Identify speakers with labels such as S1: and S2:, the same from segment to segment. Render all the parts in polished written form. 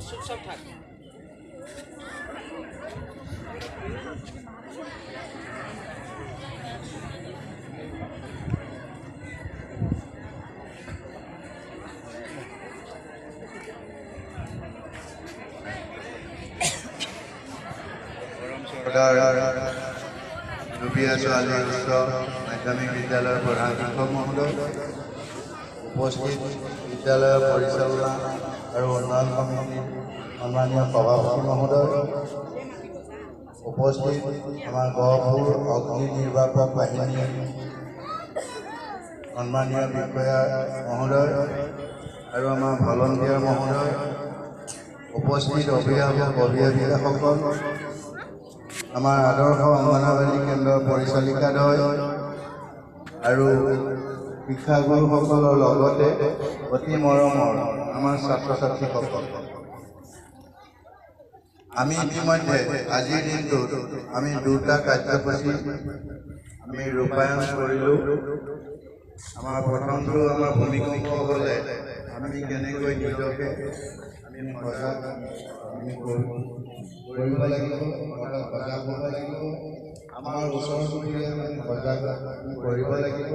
S1: চুপচাপ থাক।
S2: ৰুবিয়া ছোৱালী উচ্চ মাধ্যমিক বিদ্যালয়ৰ প্ৰধান শিক্ষক মহোদয়, উপস্থিত বিদ্যালয়ৰ পৰিচালনা আৰু উন্নয়ন সমিতিৰ সন্মানীয় সভাপতি মহোদয়, উপস্থিত আমাৰ গহপুৰ অগ্নি নিৰ্বাপক বাহিনীৰ সন্মানীয় বিষয়া মহোদয় আৰু আমাৰ ভলণ্টিয়াৰ মহোদয়, উপস্থিত অভিভাৱক অভিভাৱিকাসকল, আমাৰ আদৰ্শ অংগনবাড়ী কেন্দ্ৰৰ পৰিচালিকাদ্বয় আৰু শিক্ষাগুৰুসকলৰ লগতে অতি মৰমৰ আমাৰ ছাত্ৰ ছাত্ৰীসকল, আমি ইতিমধ্যে আজিৰ দিনটোত আমি দুটা কাৰ্যসূচী আমি ৰূপায়ণ কৰিলোঁ। আমাৰ প্ৰথমটো আমাৰ ভূমিকম্প হ'লে আমি কেনেকৈ নিজকে আমি সজাগ কৰিব লাগিব, সজাগ হ'ব লাগিব, আমাৰ ওচৰ চুবুৰীয়াক আমি সজাগ কৰিব লাগিব।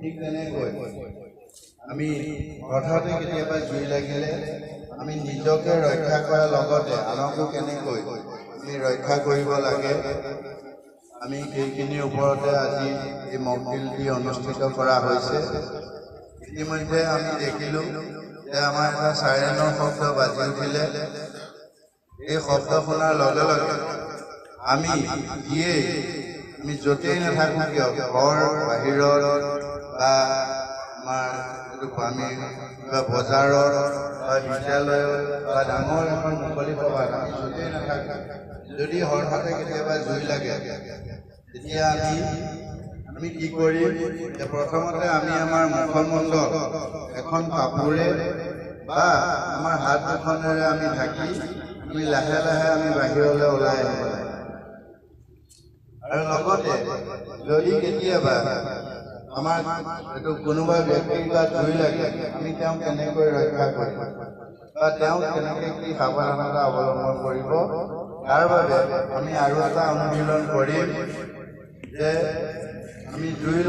S2: ঠিক তেনেকৈ আমি হঠাতে কেতিয়াবা জুই লাগিলে আমি নিজকে ৰক্ষা কৰাৰ লগতে আনকো কেনেকৈ আমি ৰক্ষা কৰিব লাগে, আমি সেইখিনিৰ ওপৰতে আজি এই মকড্ৰিলটি অনুষ্ঠিত কৰা হৈছে। ইতিমধ্যে আমি দেখিলোঁ যে আমাৰ এটা চাইৰেনৰ শব্দ বাজি উঠিলে। এই শব্দ শুনাৰ লগে লগে আমি আমি য'তেই নাথাকোঁ কিয়, ঘৰ বাহিৰত বা আমাৰ আমি কিবা বজাৰত বা বিদ্যালয়ত বা ডাঙৰ এখন মুকলি সভাত আমি য'তেই নাথাকোঁ, যদি হঠাতে কেতিয়াবা জুই লাগে তেতিয়া আমি কি কৰিম যে প্ৰথমতে আমি আমাৰ মুখমণ্ডল এখন কাপোৰে বা আমাৰ হাত দুখনেৰে আমি ঢাকি আমি লাহে লাহে আমি বাহিৰলৈ ওলাই আহিব লাগে। আৰু লগতে যদি কেতিয়াবা আমাৰ এইটো কোনোবা ব্যক্তিৰ গাত জুই লাগে আমি তেওঁক কেনেকৈ ৰক্ষা কৰিম বা তেওঁক কেনেকৈ কি সাৱধানতা অৱলম্বন কৰিব, তাৰ বাবে আমি আৰু এটা অনুশীলন কৰিম যে আমি জুই